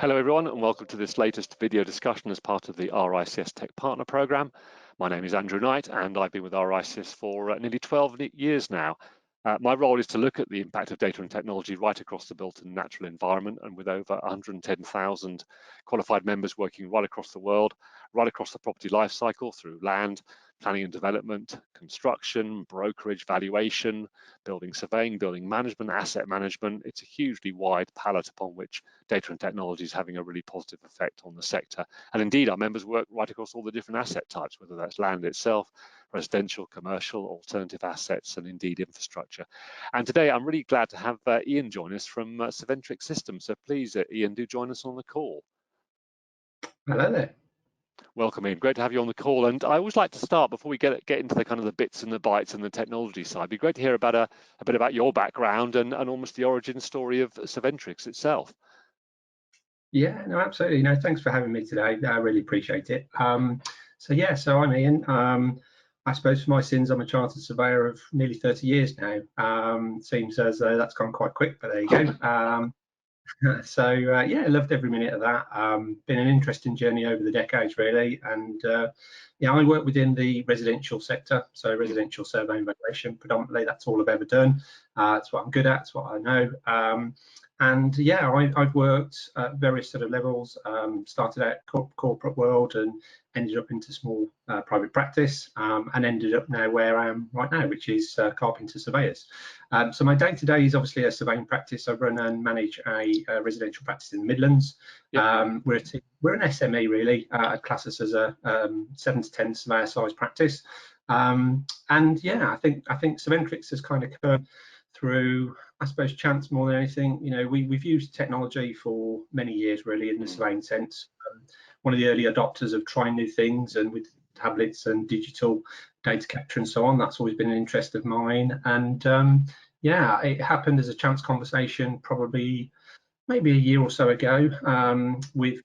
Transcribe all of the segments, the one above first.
Hello everyone, and welcome to this latest video discussion as part of the RICS Tech Partner Programme. My name is Andrew Knight and I've been with RICS for nearly 12 years now. My role is to look at the impact of data and technology right across the built and natural environment, and with over 110,000 qualified members working right across the world, right across the property life cycle through land, planning and development, construction, brokerage, valuation, building surveying, building management, asset management. It's a hugely wide palette upon which data and technology is having a really positive effect on the sector. And indeed, our members work right across all the different asset types, whether that's land itself, residential, commercial, alternative assets, and indeed infrastructure. And today I'm really glad to have Ian join us from Surventrix Systems. So please, Ian, do join us on the call. Hello there. Welcome, Ian. Great to have you on the call. And I always like to start, before we get into the kind of the bits and the bytes and the technology side, it'd be great to hear about a bit about your background and almost the origin story of Surventrix itself. Yeah, no, absolutely. No, thanks for having me today. I really appreciate it. So I'm Ian. I suppose for my sins, I'm a chartered surveyor of nearly 30 years now. Seems as though that's gone quite quick, but there you go. Yeah, I loved every minute of that. Been an interesting journey over the decades, really. And yeah, I work within the residential sector, so residential survey and valuation predominantly. That's all I've ever done. That's what I'm good at. It's what I know. And yeah, I've worked at various sort of levels. Started out corporate world and ended up into small private practice, and ended up now where I am right now, which is carpenter surveyors. So my day-to-day is obviously a surveying practice. I run and manage a residential practice in the Midlands. Yep. We're an SME really. I'd class us as a 7 to 10 surveyor size practice. And yeah, I think Surventrix has kind of come through, I suppose, chance more than anything. You know, we've used technology for many years really in the surveying sense. One of the early adopters of trying new things, and with tablets and digital data capture and so on, that's always been an interest of mine. And yeah, it happened as a chance conversation probably maybe a year or so ago, with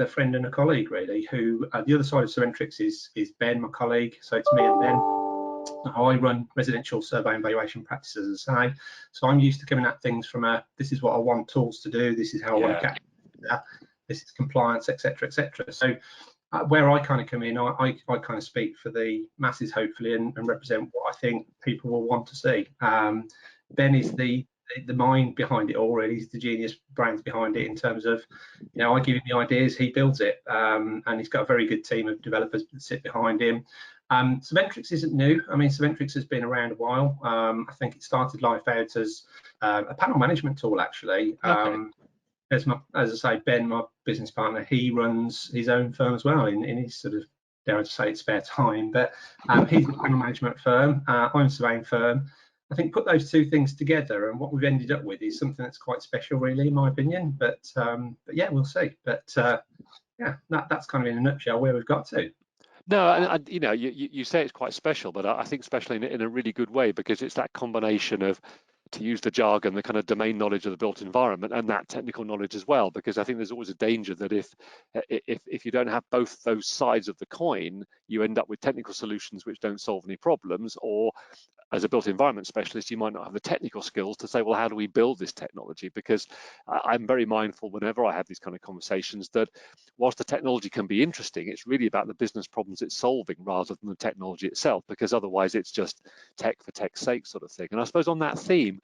a friend and a colleague really, who the other side of Surventrix is Ben, my colleague. So it's me and Ben. I run residential survey and valuation practices, as I say. So I'm used to coming at things from this is what I want tools to do, this is how I want to capture that, this is compliance, etc., etc. So where I kind of come in, I kind of speak for the masses, hopefully, and represent what I think people will want to see. Ben is the mind behind it all, really. He's the genius brains behind it in terms of, you know, I give him the ideas, he builds it, and he's got a very good team of developers that sit behind him. Surventrix isn't new. I mean, Surventrix has been around a while. I think it started life out as a panel management tool, actually. Okay. As I say, Ben, my business partner, he runs his own firm as well in his sort of, dare I say it, spare time. But he's a panel management firm. I'm a surveying firm. I think put those two things together, and what we've ended up with is something that's quite special, really, in my opinion. But yeah, we'll see. But yeah, that's kind of in a nutshell where we've got to. No, and you know, you say it's quite special, but I think special in a really good way, because it's that combination of, to use the jargon, the kind of domain knowledge of the built environment and that technical knowledge as well. Because I think there's always a danger that if you don't have both those sides of the coin, you end up with technical solutions which don't solve any problems, or as a built environment specialist, you might not have the technical skills to say, well, how do we build this technology? Because I'm very mindful whenever I have these kind of conversations that whilst the technology can be interesting, it's really about the business problems it's solving rather than the technology itself, because otherwise it's just tech for tech's sake sort of thing. And I suppose on that theme,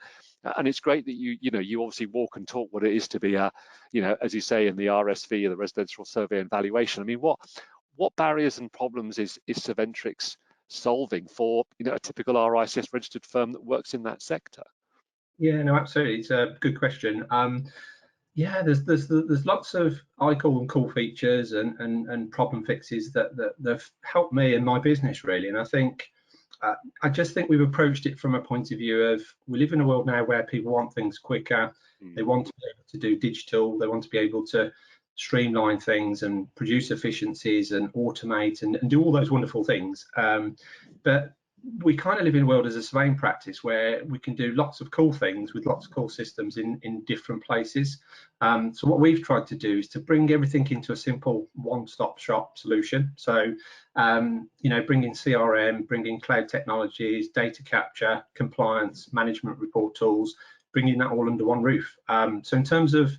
and it's great that you obviously walk and talk what it is to be a, you know, as you say, in the RSV, or the residential survey and valuation. I mean, what barriers and problems is Surventrix solving for, you know, a typical RICS registered firm that works in that sector? Yeah, no, absolutely. It's a good question. Yeah, there's lots of, I call them cool features and problem fixes that have helped me in my business, really. And I think I just think we've approached it from a point of view of, we live in a world now where people want things quicker. They want to be able to do digital. They want to be able to streamline things and produce efficiencies and automate and do all those wonderful things. But we kind of live in a world as a surveying practice where we can do lots of cool things with lots of cool systems in different places. So what we've tried to do is to bring everything into a simple one-stop shop solution. So, you know, bringing CRM, bringing cloud technologies, data capture, compliance, management report tools, bringing that all under one roof. So in terms of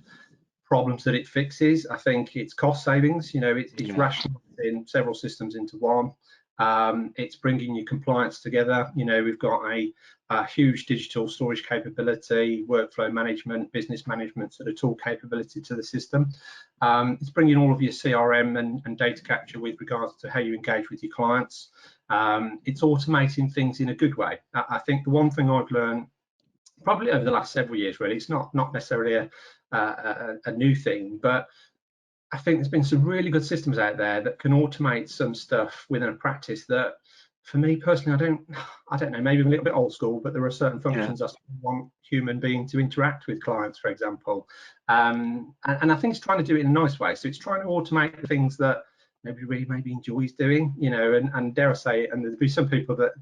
problems that it fixes. I think it's cost savings. It's rationalising several systems into one. It's bringing your compliance together. We've got a huge digital storage capability, workflow management, business management sort of tool capability to the system. It's bringing all of your CRM and data capture with regards to how you engage with your clients. It's automating things in a good way. I think the one thing I've learned probably over the last several years, really, it's not necessarily a new thing, but I think there's been some really good systems out there that can automate some stuff within a practice that, for me personally, I don't know, maybe I'm a little bit old school, but there are certain functions I want human being to interact with clients, for example. And I think it's trying to do it in a nice way. So it's trying to automate the things that nobody really maybe enjoys doing, and dare I say it, and there'll be some people that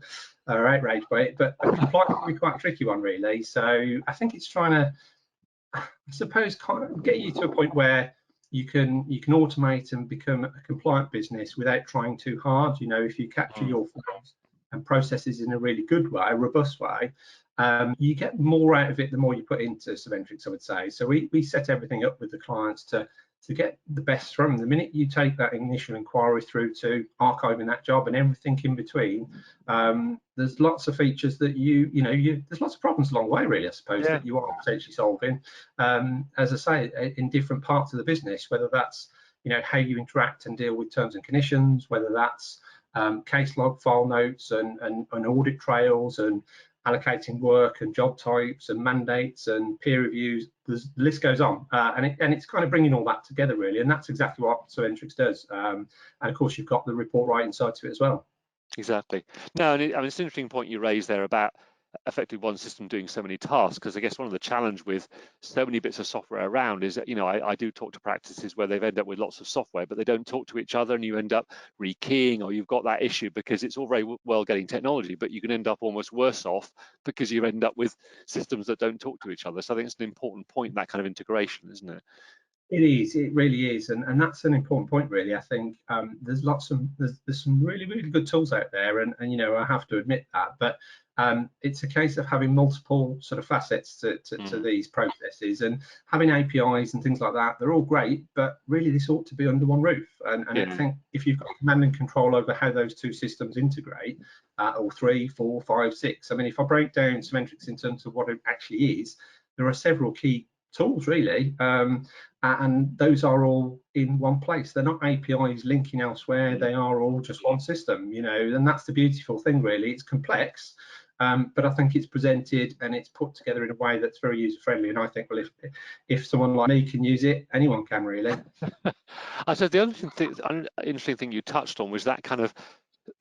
are outraged by it, but compliance can be quite a tricky one, really. So I think it's trying to, I suppose, kind of get you to a point where you can automate and become a compliant business without trying too hard. If you capture your flows and processes in a really good way, a robust way, you get more out of it the more you put into Surventrix, I would say. So we set everything up with the clients to get the best from them. The minute you take that initial inquiry through to archiving that job and everything in between, there's lots of features that there's lots of problems along the way, really, I suppose, that you are potentially solving, as I say, in different parts of the business, whether that's how you interact and deal with terms and conditions, whether that's case log file notes and audit trails and allocating work and job types and mandates and peer reviews. The list goes on, and it's kind of bringing all that together, really, and that's exactly what Surventrix does. And of course, you've got the report writing side to it as well. Exactly. No, and it's an interesting point you raised there about effectively one system doing so many tasks, because I guess one of the challenge with so many bits of software around is that I do talk to practices where they've ended up with lots of software but they don't talk to each other, and you end up rekeying, or you've got that issue because it's all very well getting technology, but you can end up almost worse off because you end up with systems that don't talk to each other. So I think it's an important point, that kind of integration, isn't it? It is, it really is, and that's an important point, really. I think there's some really good tools out there, and I have to admit that, but it's a case of having multiple sort of facets to these processes, and having APIs and things like that. They're all great, but really this ought to be under one roof. And I think if you've got command and control over how those two systems integrate, or 3, 4, 5, 6. I mean, if I break down Surventrix in terms of what it actually is, there are several key tools, really, and those are all in one place. They're not APIs linking elsewhere. They are all just one system, and that's the beautiful thing, really. It's complex, but I think it's presented and it's put together in a way that's very user friendly, and I think, well, if someone like me can use it, anyone can, really. I said the other interesting thing you touched on was that kind of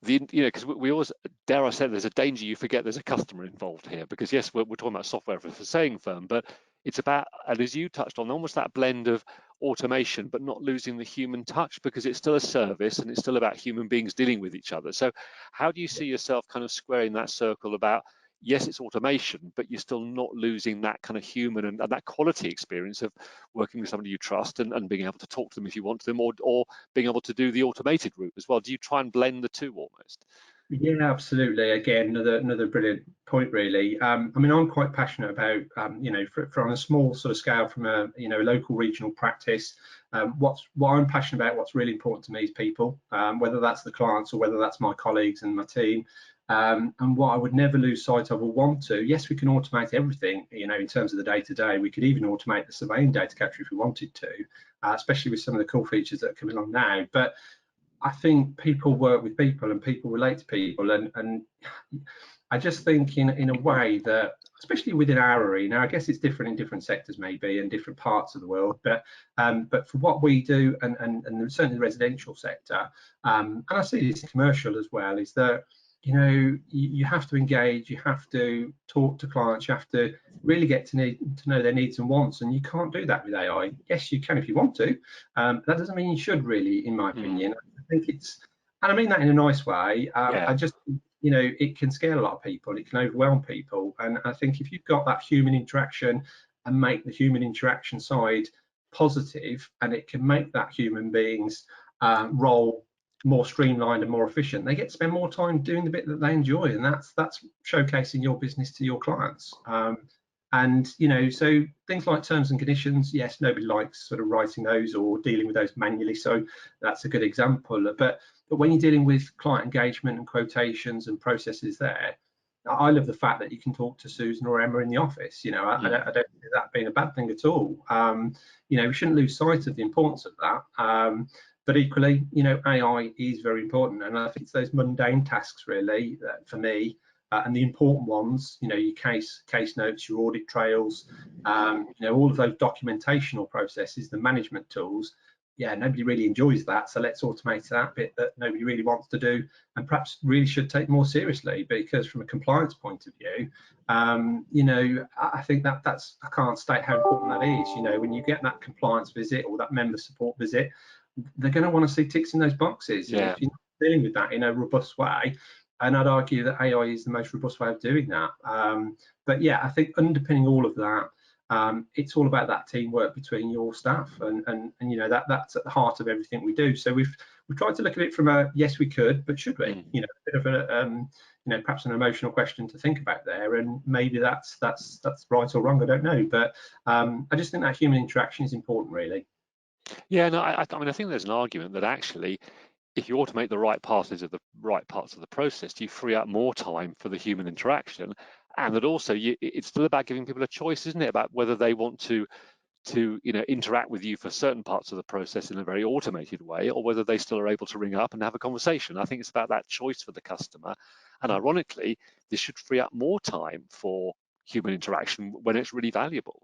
because we always, dare I say, there's a danger you forget there's a customer involved here, because yes, we're talking about software for a saying firm, but it's about, and as you touched on, almost that blend of automation but not losing the human touch, because it's still a service and it's still about human beings dealing with each other. So how do you see yourself kind of squaring that circle about, yes, it's automation, but you're still not losing that kind of human and that quality experience of working with somebody you trust and being able to talk to them if you want to them, or being able to do the automated route as well? Do you try and blend the two almost? Yeah, absolutely. Again, another brilliant point, really. I mean, I'm quite passionate about, from a small sort of scale, from a local regional practice. What I'm passionate about, what's really important to me is people, whether that's the clients or whether that's my colleagues and my team. And what I would never lose sight of or want to, yes, we can automate everything, in terms of the day-to-day. We could even automate the surveying data capture if we wanted to, especially with some of the cool features that are coming on now. But I think people work with people and people relate to people, and I just think in a way that, especially within our arena, I guess it's different in different sectors maybe and different parts of the world, but for what we do, and certainly the residential sector, and I see this commercial as well, is that you have to engage, you have to talk to clients, you have to really get to know their needs and wants, and you can't do that with AI. Yes, you can if you want to. That doesn't mean you should, really, in my opinion. I think it's, and I mean that in a nice way. I just, it can scare a lot of people, it can overwhelm people, and I think if you've got that human interaction and make the human interaction side positive, and it can make that human being's role more streamlined and more efficient, they get to spend more time doing the bit that they enjoy, and that's showcasing your business to your clients. And so things like terms and conditions, yes, nobody likes sort of writing those or dealing with those manually, so that's a good example. But when you're dealing with client engagement and quotations and processes there, I love the fact that you can talk to Susan or Emma in the office. I don't see that being a bad thing at all. We shouldn't lose sight of the importance of that. But equally, AI is very important, and I think it's those mundane tasks really for me, and the important ones. Your case notes, your audit trails, all of those documentational processes, the management tools. Yeah, nobody really enjoys that, so let's automate that bit that nobody really wants to do, and perhaps really should take more seriously, because from a compliance point of view, I think that's, I can't state how important that is. When you get that compliance visit or that member support visit, they're going to want to see ticks in those boxes. Yeah. If you're not dealing with that in a robust way, and I'd argue that AI is the most robust way of doing that. But yeah, I think underpinning all of that, it's all about that teamwork between your staff, and that's at the heart of everything we do. So we've tried to look at it from a yes we could, but should we? A bit of a perhaps an emotional question to think about there, and maybe that's right or wrong, I don't know, but I just think that human interaction is important, really. Yeah, no, I mean, I think there's an argument that actually, if you automate the right parts of the process, you free up more time for the human interaction, and that also it's still about giving people a choice, isn't it, about whether they want to interact with you for certain parts of the process in a very automated way, or whether they still are able to ring up and have a conversation. I think it's about that choice for the customer, and ironically, this should free up more time for human interaction when it's really valuable.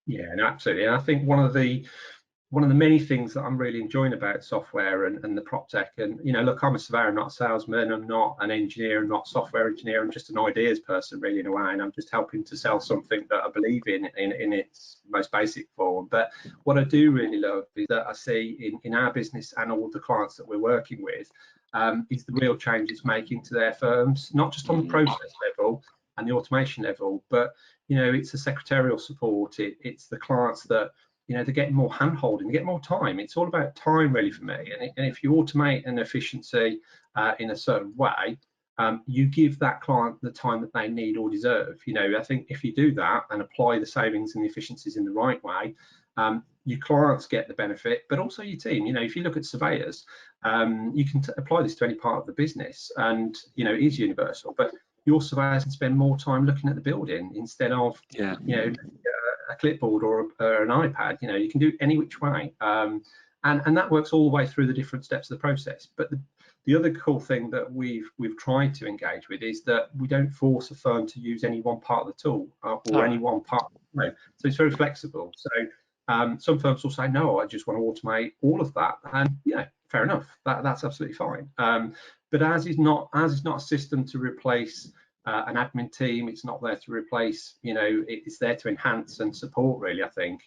Yeah, no, absolutely. And I think one of the many things that I'm really enjoying about software and the prop tech, and look, I'm a surveyor, not a salesman, I'm not an engineer, I'm not a software engineer, I'm just an ideas person really in a way, and I'm just helping to sell something that I believe in its most basic form. But what I do really love is that I see in our business and all the clients that we're working with, is the real change it's making to their firms, not just on the process level and the automation level, but it's the secretarial support, it's the clients that they're getting more hand-holding, they get more time. It's all about time really for me, and if you automate an efficiency in a certain way, you give that client the time that they need or deserve. I think if you do that and apply the savings and the efficiencies in the right way, your clients get the benefit, but also your team. If you look at surveyors, you can apply this to any part of the business, and it is universal, but your surveyors can spend more time looking at the building instead of a clipboard or an iPad. You can do it any which way, and that works all the way through the different steps of the process. But the other cool thing that we've tried to engage with is that we don't force a firm to use any one part of the tool or any one part. So it's very flexible. So some firms will say, no, I just want to automate all of that, and fair enough, that's absolutely fine. But ours is not a system to replace an admin team. It's not there to replace, it's there to enhance and support, really, I think.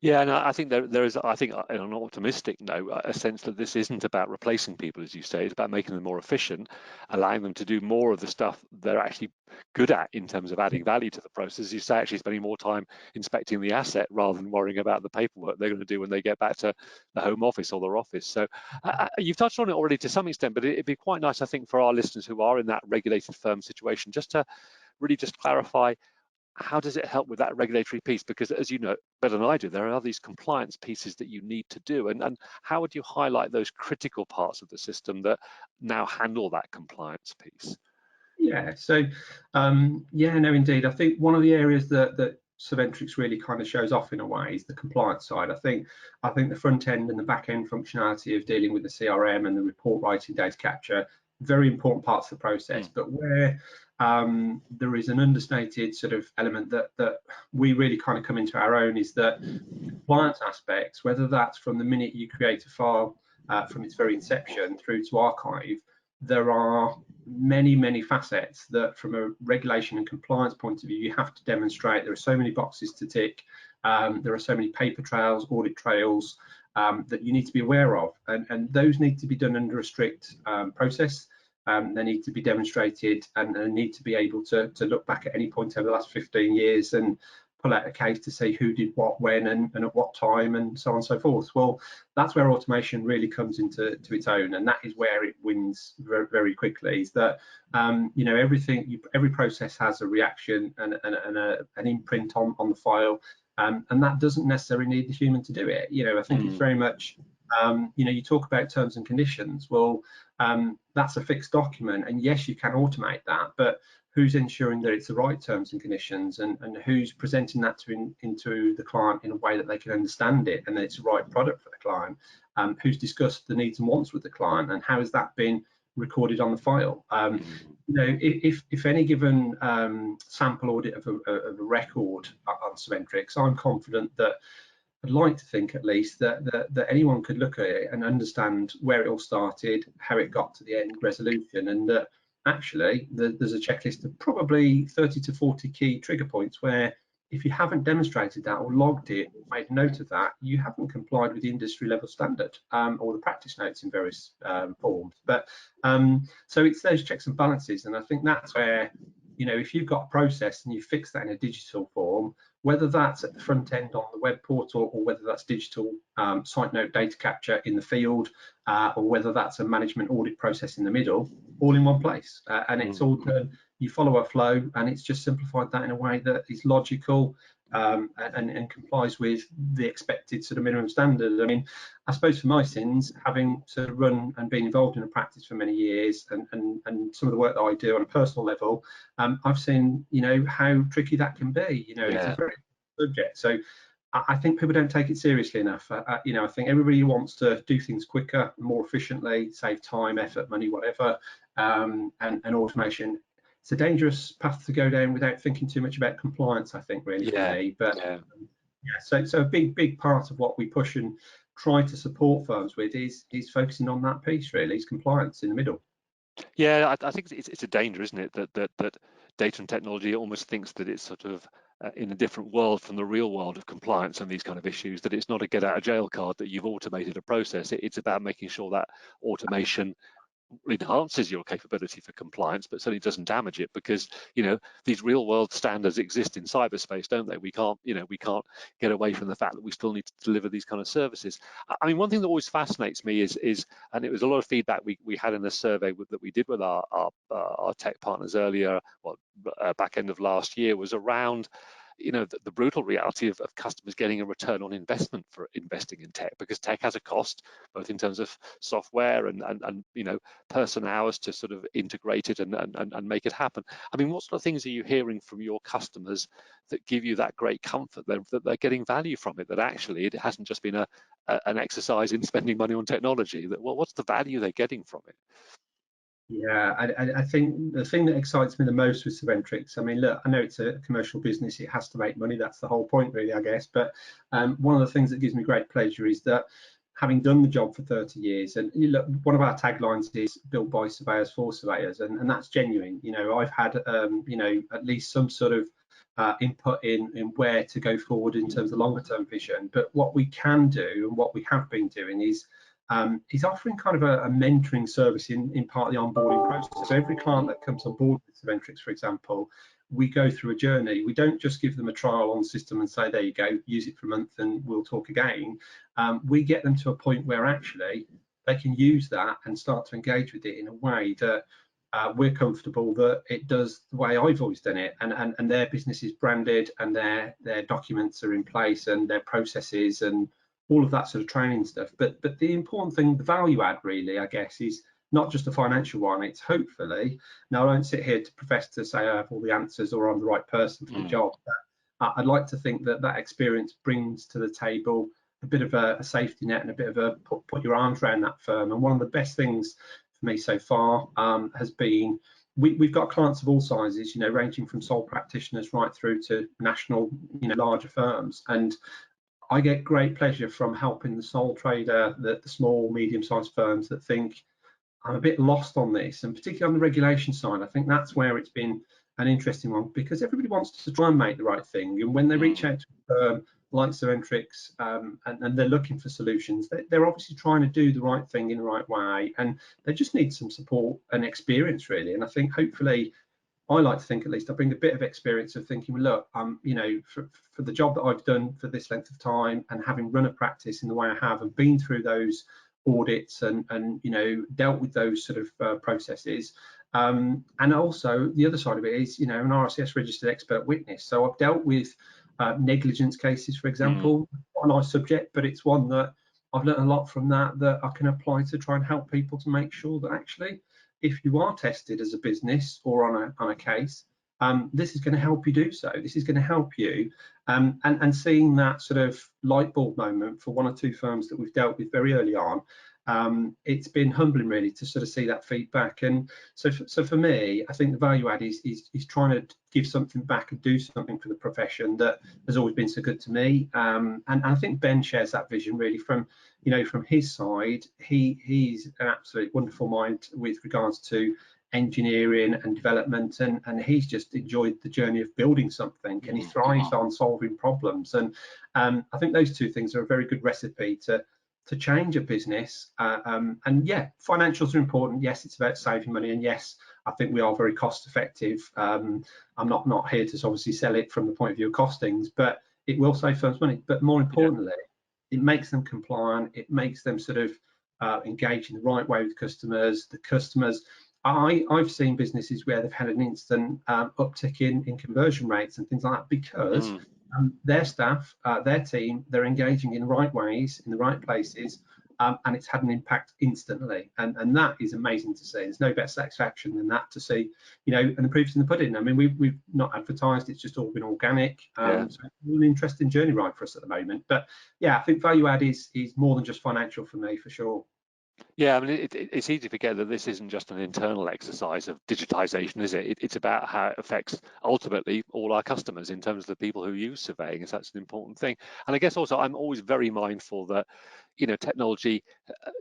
Yeah, and I think there is, I think, on an optimistic note, a sense that this isn't about replacing people, as you say. It's about making them more efficient, allowing them to do more of the stuff they're actually good at in terms of adding value to the process. As you say, actually spending more time inspecting the asset rather than worrying about the paperwork they're going to do when they get back to the home office or their office. So you've touched on it already to some extent, but it'd be quite nice, I think, for our listeners who are in that regulated firm situation, just to really just clarify, how does it help with that regulatory piece? Because as you know better than I do, there are these compliance pieces that you need to do. And how would you highlight those critical parts of the system that now handle that compliance piece? Yeah, so no, indeed. I think one of the areas that Surventrix really kind of shows off in a way is the compliance side. I think the front end and the back end functionality of dealing with the CRM and the report writing, data capture, very important parts of the process. But where there is an understated sort of element that we really kind of come into our own is that compliance aspects, whether that's from the minute you create a file from its very inception through to archive, there are many facets that from a regulation and compliance point of view you have to demonstrate. There are so many boxes to tick, there are so many paper trails, audit trails that you need to be aware of, and those need to be done under a strict process. They need to be demonstrated, and they need to be able to look back at any point over the last 15 years and pull out a case to see who did what, when, and at what time, and so on and so forth. Well, that's where automation really comes into its own, and that is where it wins very, very quickly. Is that you know, every process has a reaction and an imprint on the file, and that doesn't necessarily need the human to do it. You know, I think it's very much you know, you talk about terms and conditions. Well, that's a fixed document, and yes, you can automate that, but who's ensuring that it's the right terms and conditions, and who's presenting that into the client in a way that they can understand it and that it's the right product for the client? Who's discussed the needs and wants with the client, and how has that been recorded on the file? You know, if any given sample audit of a record on Surventrix, I'm confident that, I'd like to think at least, that anyone could look at it and understand where it all started, how it got to the end resolution, and that actually there's a checklist of probably 30 to 40 key trigger points where, if you haven't demonstrated that or logged it, made note of that, you haven't complied with the industry level standard or the practice notes in various forms. But so it's those checks and balances, and I think that's where, you know, if you've got a process and you fix that in a digital form, whether that's at the front end on the web portal, or whether that's digital site note data capture in the field, or whether that's a management audit process in the middle, all in one place, and it's all done. You follow a flow, and it's just simplified that in a way that is logical and complies with the expected sort of minimum standard. I mean, I suppose for my sins, having sort of run and been involved in a practice for many years, and some of the work that I do on a personal level, I've seen, you know, how tricky that can be. You know, it's a very subject. So I think people don't take it seriously enough. You know, I think everybody wants to do things quicker, more efficiently, save time, effort, money, whatever, and automation. It's a dangerous path to go down without thinking too much about compliance, I think, really, for me. But yeah, so a big part of what we push and try to support firms with is focusing on that piece, really, is compliance in the middle. Yeah, I think it's a danger, isn't it, that data and technology almost thinks that it's sort of in a different world from the real world of compliance and these kind of issues, that it's not a get out of jail card, that you've automated a process. It's about making sure that automation enhances your capability for compliance, but certainly doesn't damage it, because, you know, these real world standards exist in cyberspace, don't they? We can't get away from the fact that we still need to deliver these kind of services. I mean, one thing that always fascinates me is and it was a lot of feedback we had in the survey that we did with our tech partners earlier, back end of last year, was around, you know, the brutal reality of customers getting a return on investment for investing in tech, because tech has a cost, both in terms of software and you know, person hours to sort of integrate it and make it happen. I mean, what sort of things are you hearing from your customers that give you that great comfort that they're getting value from it, that actually it hasn't just been an exercise in spending money on technology? That, well, what's the value they're getting from it? Yeah, I think the thing that excites me the most with Surventrix, I mean, look, I know it's a commercial business, it has to make money, that's the whole point, really, I guess. But one of the things that gives me great pleasure is that, having done the job for 30 years, and you look, one of our taglines is built by surveyors for surveyors, and that's genuine. You know, I've had you know, at least some sort of input in where to go forward in terms of longer term vision. But what we can do, and what we have been doing, is offering kind of a mentoring service in part of the onboarding process. So every client that comes on board with Surventrix, for example, we go through a journey. We don't just give them a trial on the system and say, there you go, use it for a month and we'll talk again. We get them to a point where actually they can use that and start to engage with it in a way that we're comfortable that it does the way I've always done it, and their business is branded, and their documents are in place, and their processes, and all of that sort of training stuff. But the important thing, the value add, really, I guess, is not just a financial one. It's hopefully, now I don't sit here to profess to say I have all the answers or I'm the right person for the job, but I'd like to think that that experience brings to the table a bit of a safety net and a bit of a put your arms around that firm. And one of the best things for me so far has been, we've got clients of all sizes, you know, ranging from sole practitioners right through to national, you know, larger firms. And I get great pleasure from helping the sole trader, the small, medium-sized firms that think, I'm a bit lost on this, and particularly on the regulation side. I think that's where it's been an interesting one, because everybody wants to try and make the right thing. And when they reach out to a firm like Surventrix and they're looking for solutions, they're obviously trying to do the right thing in the right way, and they just need some support and experience, really. And I think hopefully I like to think, at least, I bring a bit of experience of thinking, well, look, you know, for the job that I've done for this length of time, and having run a practice in the way I have, and been through those audits and you know, dealt with those sort of processes. And also the other side of it is, you know, an RICS registered expert witness. So I've dealt with negligence cases, for example. Quite a nice subject, but it's one that I've learned a lot from that I can apply to try and help people to make sure that actually, if you are tested as a business or on a case, this is going to help you do so. This is going to help you. And seeing that sort of light bulb moment for one or two firms that we've dealt with very early on, it's been humbling really to sort of see that feedback. And so for me, I think the value add is trying to give something back and do something for the profession that has always been so good to me. And I think Ben shares that vision really from, you know, from his side. He's an absolute wonderful mind with regards to engineering and development, and he's just enjoyed the journey of building something, and he thrives on solving problems. And I think those two things are a very good recipe to change a business. And yeah, financials are important. Yes, it's about saving money, and yes, I think we are very cost effective. I'm not here to obviously sell it from the point of view of costings, but it will save firms money. But more importantly, it makes them compliant. It makes them sort of engage in the right way with customers. The customers, I've seen businesses where they've had an instant uptick in conversion rates and things like that, because their staff, their team, they're engaging in the right ways, in the right places, and it's had an impact instantly. And that is amazing to see. There's no better satisfaction than that, to see, you know, and the proof's in the pudding. I mean, we've not advertised, it's just all been organic. So it's an interesting journey ride for us at the moment. But yeah, I think value add is more than just financial for me, for sure. Yeah, I mean, it's easy to forget that this isn't just an internal exercise of digitization, is it? It's about how it affects ultimately all our customers in terms of the people who use surveying. So that's an important thing. And I guess also I'm always very mindful that, you know, technology,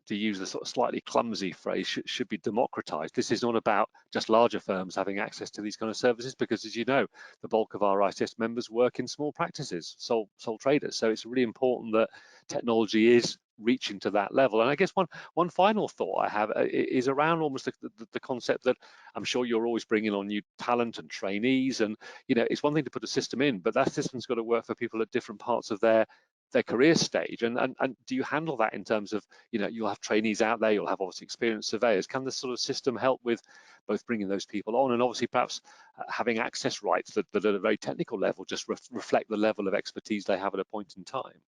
to use the sort of slightly clumsy phrase, should be democratized. This is not about just larger firms having access to these kind of services, because, as you know, the bulk of our RICS members work in small practices, sole traders. So it's really important that technology is reaching to that level. And I guess one final thought I have is around almost the concept that I'm sure you're always bringing on new talent and trainees. And, you know, it's one thing to put a system in, but that system's got to work for people at different parts of their career stage. And do you handle that in terms of, you know, you'll have trainees out there, you'll have obviously experienced surveyors. Can this sort of system help with both bringing those people on and obviously perhaps having access rights that at a very technical level just reflect the level of expertise they have at a point in time?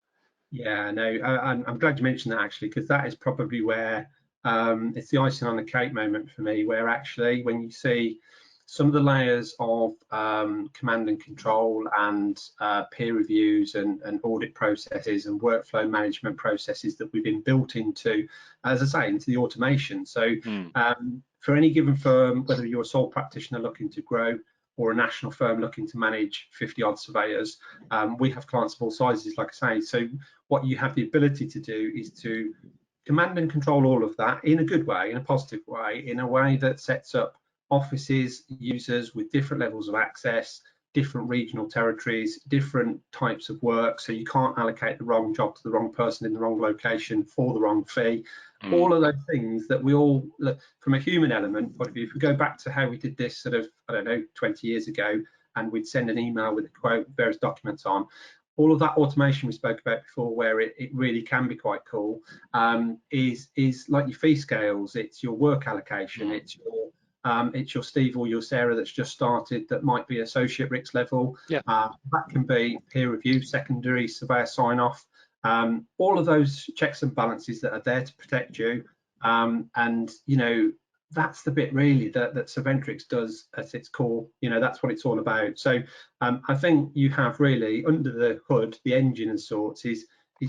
Yeah, no, I'm glad you mentioned that, actually, because that is probably where it's the icing on the cake moment for me, where actually when you see some of the layers of command and control and peer reviews and audit processes and workflow management processes that we've been built into, as I say, into the automation. So for any given firm, whether you're a sole practitioner looking to grow or a national firm looking to manage 50 odd surveyors, we have clients of all sizes, like I say. So what you have the ability to do is to command and control all of that in a good way, in a positive way, in a way that sets up offices, users with different levels of access, different regional territories, different types of work. So you can't allocate the wrong job to the wrong person in the wrong location for the wrong fee. All of those things that we all, from a human element point of view, if we go back to how we did this sort of, I don't know, 20 years ago, and we'd send an email with a quote, various documents on, all of that automation we spoke about before, where it really can be quite cool, is like your fee scales. It's your work allocation. It's your Steve or your Sarah that's just started, that might be associate RICS level. That can be peer review, secondary surveyor sign off. All of those checks and balances that are there to protect you. And, you know, that's the bit really that Surventrix does at its core. You know, that's what it's all about. So I think you have really under the hood, the engine and sorts is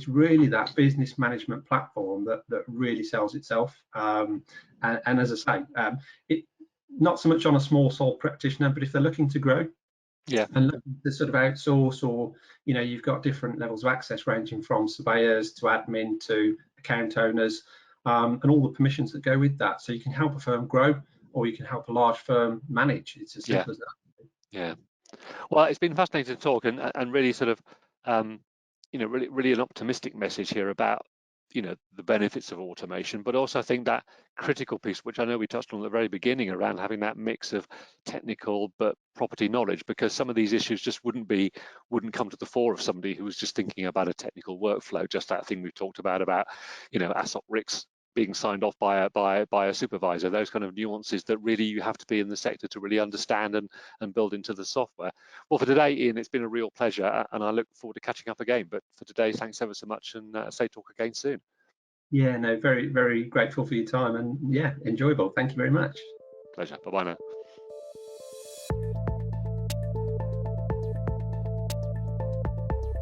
really that business management platform that really sells itself. And as I say, it not so much on a small sole practitioner, but if they're looking to grow, and looking to sort of outsource, or, you know, you've got different levels of access ranging from surveyors to admin to account owners, and all the permissions that go with that. So you can help a firm grow, or you can help a large firm manage. It's as simple as that. Yeah. Well, it's been fascinating to talk, and really sort of, you know, really an optimistic message here about, the benefits of automation, but also I think that critical piece, which I know we touched on at the very beginning, around having that mix of technical but property knowledge, because some of these issues just wouldn't come to the fore of somebody who was just thinking about a technical workflow. Just that thing we've talked about ASOC RICS being signed off by a supervisor, those kind of nuances that really you have to be in the sector to really understand and build into the software. Well, for today, Ian, it's been a real pleasure, and I look forward to catching up again. But for today, thanks ever so much, and say talk again soon. Yeah, no, very, very grateful for your time, and yeah, enjoyable. Thank you very much. Pleasure. Bye-bye now.